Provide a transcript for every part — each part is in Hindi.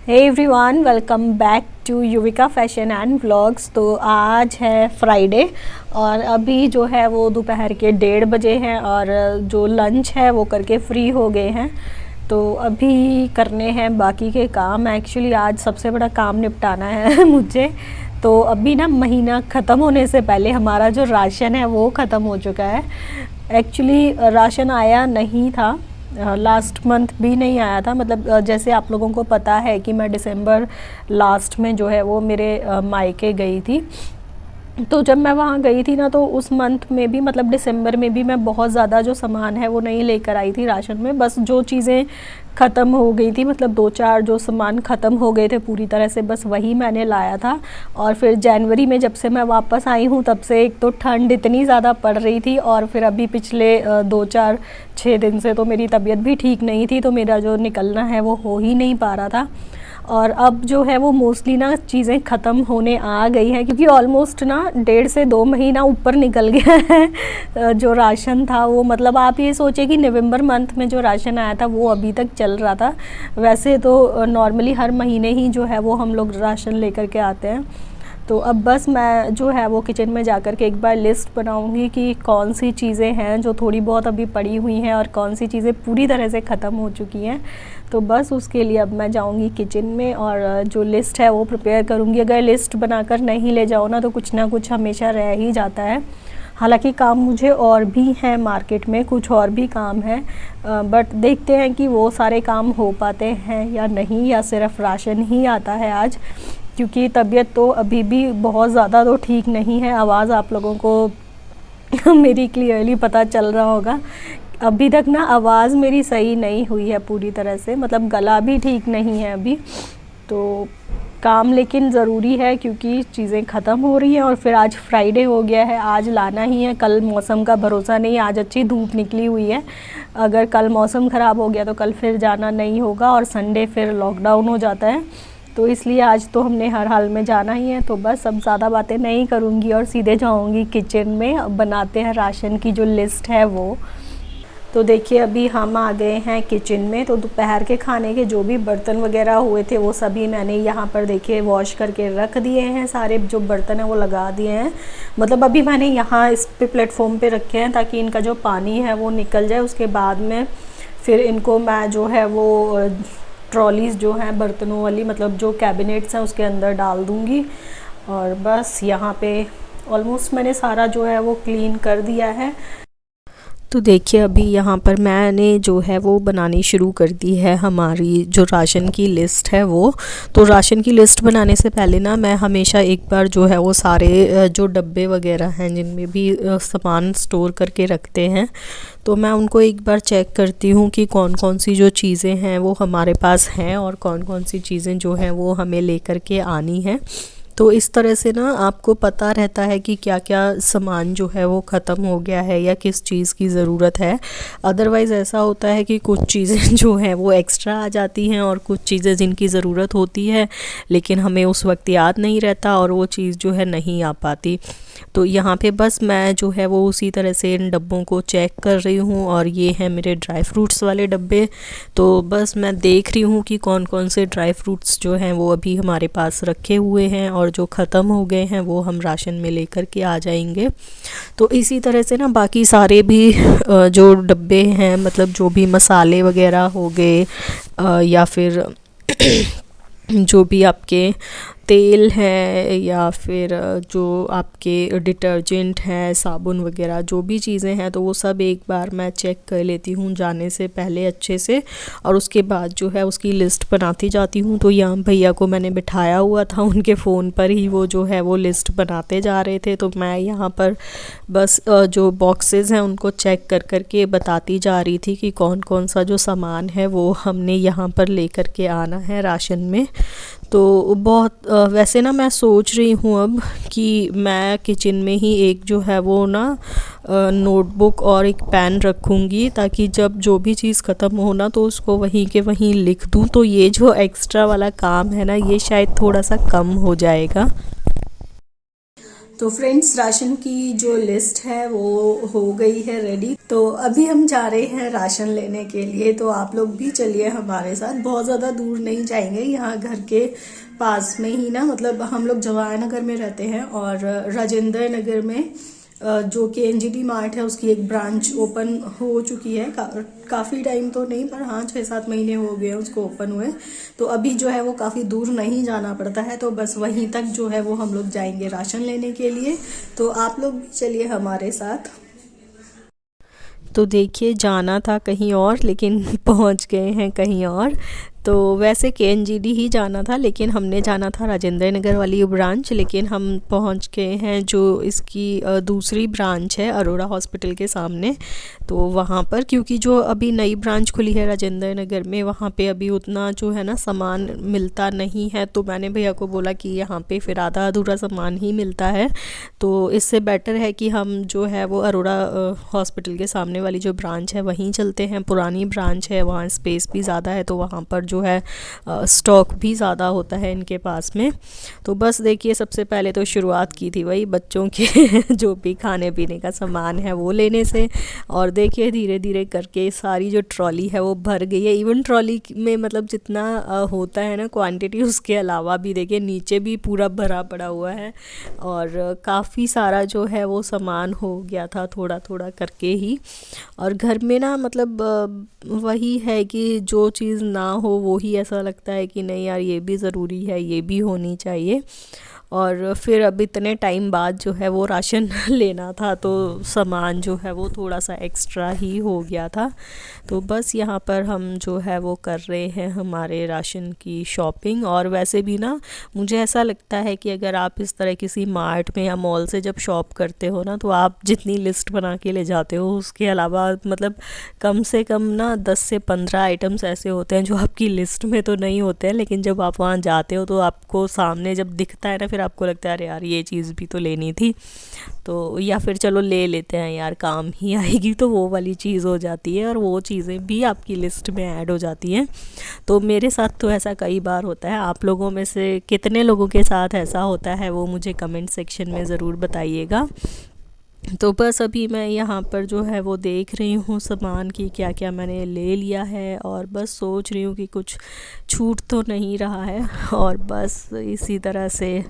Hey everyone, welcome back to Yuvika fashion and vlogs. तो आज है फ्राइडे और अभी जो है वो दोपहर के 1:30 बजे हैं और जो लंच है वो करके फ्री हो गए हैं। तो अभी करने हैं बाकी के काम। एक्चुअली आज सबसे बड़ा काम निपटाना है मुझे। तो अभी ना महीना ख़त्म होने से पहले हमारा जो राशन है वो ख़त्म हो चुका है। एक्चुअली राशन आया नहीं था, लास्ट मंथ भी नहीं आया था। मतलब जैसे आप लोगों को पता है कि मैं दिसंबर लास्ट में जो है वो मेरे मायके गई थी। तो जब मैं वहाँ गई थी ना, तो उस मंथ में भी मतलब दिसंबर में भी मैं बहुत ज़्यादा जो सामान है वो नहीं लेकर आई थी राशन में। बस जो चीज़ें ख़त्म हो गई थी, मतलब 2-4 जो सामान ख़त्म हो गए थे पूरी तरह से, बस वही मैंने लाया था। और फिर जनवरी में जब से मैं वापस आई हूँ तब से एक तो ठंड इतनी ज़्यादा पड़ रही थी और फिर अभी पिछले 2-4-6 दिन से तो मेरी तबीयत भी ठीक नहीं थी, तो मेरा जो निकलना है वो हो ही नहीं पा रहा था। और अब जो है वो मोस्टली ना चीज़ें ख़त्म होने आ गई हैं, क्योंकि ऑलमोस्ट ना 1.5 से 2 महीना ऊपर निकल गया है। जो राशन था वो, मतलब आप ये सोचिए कि नवंबर मंथ में जो राशन आया था वो अभी तक चल रहा था। वैसे तो नॉर्मली हर महीने ही जो है वो हम लोग राशन लेकर के आते हैं। तो अब बस मैं जो है वो किचन में जाकर के एक बार लिस्ट बनाऊंगी कि कौन सी चीज़ें हैं जो थोड़ी बहुत अभी पड़ी हुई हैं और कौन सी चीज़ें पूरी तरह से ख़त्म हो चुकी हैं। तो बस उसके लिए अब मैं जाऊंगी किचन में और जो लिस्ट है वो प्रिपेयर करूंगी। अगर लिस्ट बनाकर नहीं ले जाओ ना तो कुछ ना कुछ हमेशा रह ही जाता है। हालांकि काम मुझे और भी हैं, मार्केट में कुछ और भी काम है, बट देखते हैं कि वो सारे काम हो पाते हैं या नहीं, या सिर्फ राशन ही आता है आज। क्योंकि तबीयत तो अभी भी बहुत ज़्यादा तो ठीक नहीं है। आवाज़ आप लोगों को मेरी क्लियरली पता चल रहा होगा। अभी तक ना आवाज़ मेरी सही नहीं हुई है पूरी तरह से, मतलब गला भी ठीक नहीं है अभी। तो काम लेकिन ज़रूरी है क्योंकि चीज़ें ख़त्म हो रही हैं और फिर आज फ्राइडे हो गया है, आज लाना ही है। कल मौसम का भरोसा नहीं, आज अच्छी धूप निकली हुई है। अगर कल मौसम ख़राब हो गया तो कल फिर जाना नहीं होगा और संडे फिर लॉकडाउन हो जाता है। तो इसलिए आज तो हमने हर हाल में जाना ही है। तो बस अब ज़्यादा बातें नहीं करूँगी और सीधे जाऊँगी किचन में। अब बनाते हैं राशन की जो लिस्ट है वो। तो देखिए अभी हम आ गए हैं किचन में। तो दोपहर के खाने के जो भी बर्तन वगैरह हुए थे वो सभी मैंने यहाँ पर देखिए वॉश करके रख दिए हैं। सारे जो बर्तन हैं वो लगा दिए हैं। मतलब अभी मैंने यहाँ इस पे प्लेटफॉर्म पे रखे हैं ताकि इनका जो पानी है वो निकल जाए। उसके बाद में फिर इनको मैं जो है वो ट्रॉलीज़ जो हैं बर्तनों वाली, मतलब जो कैबिनेट्स हैं उसके अंदर डाल दूँगी। और बस यहाँ पे ऑलमोस्ट मैंने सारा जो है वो क्लीन कर दिया है। तो देखिए अभी यहाँ पर मैंने जो है वो बनानी शुरू कर दी है हमारी जो राशन की लिस्ट है वो। तो राशन की लिस्ट बनाने से पहले ना मैं हमेशा एक बार जो है वो सारे जो डब्बे वगैरह हैं जिनमें भी सामान स्टोर करके रखते हैं, तो मैं उनको एक बार चेक करती हूँ कि कौन कौन सी जो चीज़ें हैं वो हमारे पास हैं और कौन कौन सी चीज़ें जो हैं वो हमें लेकर के आनी है। तो इस तरह से ना आपको पता रहता है कि क्या क्या सामान जो है वो ख़त्म हो गया है या किस चीज़ की ज़रूरत है। अदरवाइज़ ऐसा होता है कि कुछ चीज़ें जो हैं वो एक्स्ट्रा आ जाती हैं और कुछ चीज़ें जिनकी ज़रूरत होती है लेकिन हमें उस वक्त याद नहीं रहता और वो चीज़ जो है नहीं आ पाती। तो यहाँ पे बस मैं जो है वो उसी तरह से इन डब्बों को चेक कर रही हूँ और ये हैं मेरे ड्राई फ्रूट्स वाले डब्बे। तो बस मैं देख रही हूँ कि कौन कौन से ड्राई फ्रूट्स जो हैं वो अभी हमारे पास रखे हुए हैं और जो ख़त्म हो गए हैं वो हम राशन में लेकर के आ जाएंगे। तो इसी तरह से ना बाकी सारे भी जो डब्बे हैं, मतलब जो भी मसाले वगैरह हो गए या फिर जो भी आपके तेल है या फिर जो आपके डिटर्जेंट है, साबुन वगैरह जो भी चीज़ें हैं, तो वो सब एक बार मैं चेक कर लेती हूँ जाने से पहले अच्छे से और उसके बाद जो है उसकी लिस्ट बनाती जाती हूँ। तो यहाँ भैया को मैंने बिठाया हुआ था, उनके फ़ोन पर ही वो जो है वो लिस्ट बनाते जा रहे थे। तो मैं यहाँ पर बस जो बॉक्सेस हैं उनको चेक कर कर के बताती जा रही थी कि कौन कौन सा जो सामान है वो हमने यहाँ पर लेकर के आना है राशन में। तो बहुत वैसे ना मैं सोच रही हूँ अब कि मैं किचन में ही एक जो है वो ना नोटबुक और एक पेन रखूँगी ताकि जब जो भी चीज़ ख़त्म हो ना तो उसको वहीं के वहीं लिख दूँ। तो ये जो एक्स्ट्रा वाला काम है ना ये शायद थोड़ा सा कम हो जाएगा। तो फ्रेंड्स, राशन की जो लिस्ट है वो हो गई है रेडी। तो अभी हम जा रहे हैं राशन लेने के लिए। तो आप लोग भी चलिए हमारे साथ। बहुत ज़्यादा दूर नहीं जाएंगे, यहाँ घर के पास में ही ना, मतलब हम लोग जवाहर नगर में रहते हैं और राजेंद्र नगर में जो कि एनजीटी मार्ट है उसकी एक ब्रांच ओपन हो चुकी है। काफ़ी टाइम तो नहीं, पर हाँ 6-7 महीने हो गए हैं उसको ओपन हुए। तो अभी जो है वो काफ़ी दूर नहीं जाना पड़ता है, तो बस वहीं तक जो है वो हम लोग जाएंगे राशन लेने के लिए। तो आप लोग भी चलिए हमारे साथ। तो देखिए, जाना था कहीं और लेकिन पहुंच गए हैं कहीं और। तो वैसे केएनजीडी ही जाना था, लेकिन हमने जाना था राजेंद्र नगर वाली ब्रांच, लेकिन हम पहुंच गए हैं जो इसकी दूसरी ब्रांच है अरोड़ा हॉस्पिटल के सामने। तो वहाँ पर, क्योंकि जो अभी नई ब्रांच खुली है राजेंद्र नगर में, वहाँ पे अभी उतना जो है ना सामान मिलता नहीं है। तो मैंने भैया को बोला कि यहाँ पे फिर आधा अधूरा सामान ही मिलता है, तो इससे बेटर है कि हम जो है वो अरोड़ा हॉस्पिटल के सामने वाली जो ब्रांच है वहीं चलते हैं। पुरानी ब्रांच है, वहाँ स्पेस भी ज़्यादा है, तो वहाँ पर जो है स्टॉक भी ज़्यादा होता है इनके पास में। तो बस देखिए, सबसे पहले तो शुरुआत की थी वही बच्चों के जो भी खाने पीने का सामान है वो लेने से। और देखिए धीरे धीरे करके सारी जो ट्रॉली है वो भर गई है। इवन ट्रॉली में मतलब जितना होता है ना क्वांटिटी, उसके अलावा भी देखिए नीचे भी पूरा भरा पड़ा हुआ है। और काफ़ी सारा जो है वो सामान हो गया था थोड़ा थोड़ा करके ही। और घर में ना मतलब वही है कि जो चीज़ ना हो वो ही ऐसा लगता है कि नहीं यार ये भी ज़रूरी है, ये भी होनी चाहिए। और फिर अब इतने टाइम बाद जो है वो राशन लेना था, तो सामान जो है वो थोड़ा सा एक्स्ट्रा ही हो गया था। तो बस यहाँ पर हम जो है वो कर रहे हैं हमारे राशन की शॉपिंग। और वैसे भी ना मुझे ऐसा लगता है कि अगर आप इस तरह किसी मार्ट में या मॉल से जब शॉप करते हो ना, तो आप जितनी लिस्ट बना के ले जाते हो उसके अलावा मतलब कम से कम ना 10 से 15 आइटम्स ऐसे होते हैं जो आपकी लिस्ट में तो नहीं होते हैं, लेकिन जब आप वहाँ जाते हो तो आपको सामने जब दिखता है ना, फिर आपको लगता है अरे यार ये चीज़ भी तो लेनी थी, तो या फिर चलो ले लेते हैं यार काम ही आएगी, तो वो वाली चीज़ हो जाती है और वो चीज़ें भी आपकी लिस्ट में ऐड हो जाती हैं। तो मेरे साथ तो ऐसा कई बार होता है। आप लोगों में से कितने लोगों के साथ ऐसा होता है वो मुझे कमेंट सेक्शन में ज़रूर बताइएगा। तो बस अभी मैं यहाँ पर जो है वो देख रही हूँ सामान की क्या क्या मैंने ले लिया है, और बस सोच रही हूँ कि कुछ छूट तो नहीं रहा है। और बस इसी तरह से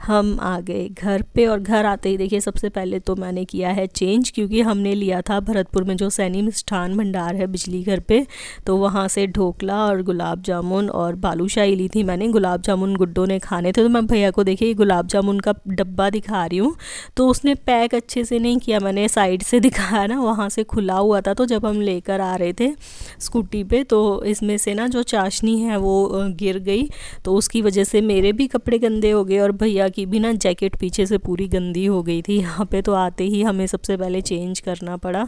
हम आ गए घर पे। और घर आते ही देखिए सबसे पहले तो मैंने किया है चेंज, क्योंकि हमने लिया था भरतपुर में जो सैनी मिष्ठान भंडार है बिजली घर पे, तो वहाँ से ढोकला और गुलाब जामुन और बालूशाही ली थी मैंने। गुलाब जामुन गुड्डो ने खाने थे, तो मैं भैया को देखिए गुलाब जामुन का डब्बा दिखा रही हूँ, तो उसने पैक अच्छे से नहीं किया, मैंने साइड से दिखाया ना, वहाँ से खुला हुआ था। तो जब हम लेकर आ रहे थे स्कूटी पे, तो इसमें से ना जो चाशनी है वो गिर गई, तो उसकी वजह से मेरे भी कपड़े गंदे हो गए और भैया की भी ना जैकेट पीछे से पूरी गंदी हो गई थी। यहाँ पे तो आते ही हमें सबसे पहले चेंज करना पड़ा।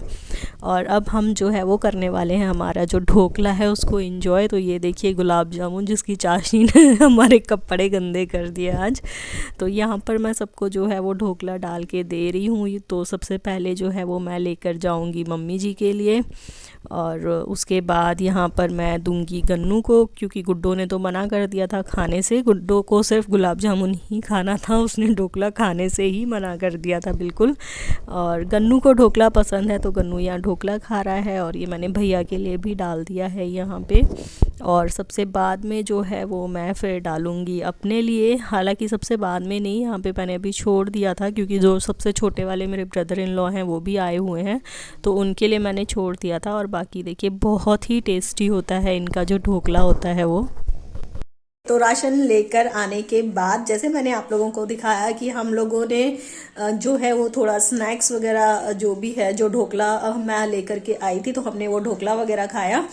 और अब हम जो है वो करने वाले हैं हमारा जो ढोकला है उसको एंजॉय। तो ये देखिए गुलाब जामुन जिसकी चाशनी ने हमारे कपड़े गंदे कर दिए आज। तो यहाँ पर मैं सबको जो है वो ढोकला डाल के दे रही हूँ। तो सबसे पहले जो है वो मैं लेकर जाऊँगी मम्मी जी के लिए, और उसके बाद यहाँ पर मैं दूंगी गन्नू को, क्योंकि गुड्डो ने तो मना कर दिया था खाने से। गुड्डो को सिर्फ गुलाब जामुन ही खाना था, उसने ढोकला खाने से ही मना कर दिया था बिल्कुल। और गन्नू को ढोकला पसंद है, तो गन्नू यहाँ ढोकला खा रहा है। और ये मैंने भैया के लिए भी डाल दिया है यहाँ पे। और सबसे बाद में जो है वो मैं फिर डालूँगी अपने लिए, हालांकि सबसे बाद में नहीं, यहाँ पे मैंने अभी छोड़ दिया था, क्योंकि जो सबसे छोटे वाले मेरे ब्रदर इन लॉ हैं वो भी आए हुए हैं, तो उनके लिए मैंने छोड़ दिया था। और बाकी देखिए बहुत ही टेस्टी होता है इनका जो ढोकला होता है वो। तो राशन लेकर आने के बाद जैसे मैंने आप लोगों को दिखाया कि हम लोगों ने जो है वो थोड़ा स्नैक्स वगैरह जो भी है, जो ढोकला मैं लेकर के आई थी, तो हमने वो ढोकला वगैरह खाया।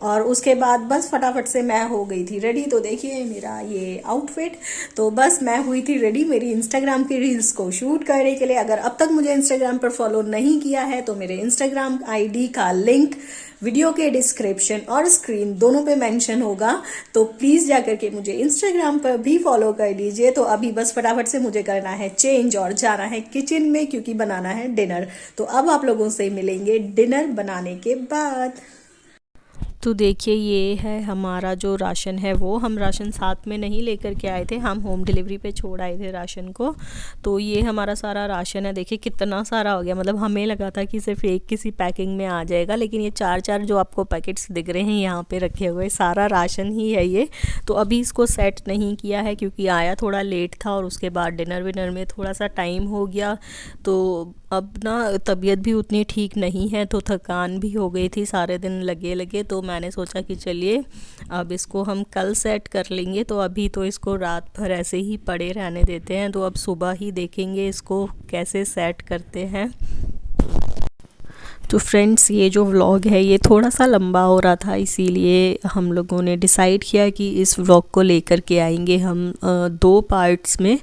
और उसके बाद बस फटाफट से मैं हो गई थी रेडी। तो देखिए मेरा ये आउटफिट, तो बस मैं हुई थी रेडी मेरी इंस्टाग्राम की रील्स को शूट करने के लिए। अगर अब तक मुझे इंस्टाग्राम पर फॉलो नहीं किया है तो मेरे इंस्टाग्राम आईडी का लिंक वीडियो के डिस्क्रिप्शन और स्क्रीन दोनों पे मेंशन होगा, तो प्लीज जाकर के मुझे इंस्टाग्राम पर भी फॉलो कर लीजिए। तो अभी बस फटाफट से मुझे करना है चेंज और जाना है किचन में, क्योंकि बनाना है डिनर। तो अब आप लोगों से मिलेंगे डिनर बनाने के बाद। तो देखिए ये है हमारा जो राशन है, वो हम राशन साथ में नहीं लेकर के आए थे, हम होम डिलीवरी पे छोड़ आए थे राशन को। तो ये हमारा सारा राशन है, देखिए कितना सारा हो गया। मतलब हमें लगा था कि सिर्फ एक किसी पैकिंग में आ जाएगा, लेकिन ये 4-4 जो आपको पैकेट्स दिख रहे हैं यहाँ पे रखे हुए, सारा राशन ही है ये। तो अभी इसको सेट नहीं किया है क्योंकि आया थोड़ा लेट था और उसके बाद डिनर विनर में थोड़ा सा टाइम हो गया। तो अब ना तबीयत भी उतनी ठीक नहीं है, तो थकान भी हो गई थी, सारे दिन लगे लगे। तो मैंने सोचा कि चलिए अब इसको हम कल सेट कर लेंगे। तो अभी तो इसको रात भर ऐसे ही पड़े रहने देते हैं, तो अब सुबह ही देखेंगे इसको कैसे सेट करते हैं। तो फ्रेंड्स ये जो व्लॉग है ये थोड़ा सा लंबा हो रहा था, इसीलिए हम लोगों ने डिसाइड किया कि इस व्लॉग को लेकर के आएंगे हम 2 पार्ट्स में।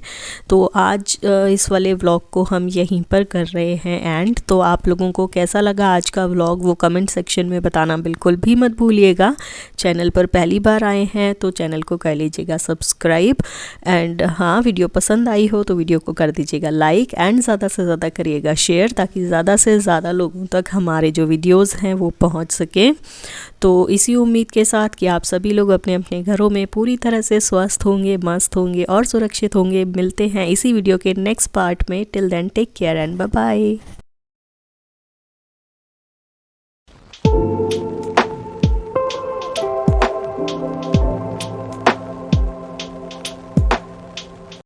तो आज इस वाले व्लॉग को हम यहीं पर कर रहे हैं एंड। तो आप लोगों को कैसा लगा आज का व्लॉग वो कमेंट सेक्शन में बताना बिल्कुल भी मत भूलिएगा। चैनल पर पहली बार आए हैं तो चैनल को कर लीजिएगा सब्सक्राइब एंड हाँ, वीडियो पसंद आई हो तो वीडियो को कर दीजिएगा लाइक एंड ज़्यादा से ज़्यादा करिएगा शेयर, ताकि ज़्यादा से ज़्यादा लोगों तक हमारे जो वीडियोस हैं वो पहुंच सके। तो इसी उम्मीद के साथ कि आप सभी लोग अपने अपने घरों में पूरी तरह से स्वस्थ होंगे, मस्त होंगे और सुरक्षित होंगे। मिलते हैं इसी वीडियो के नेक्स्ट पार्ट में। Till then take care and bye bye.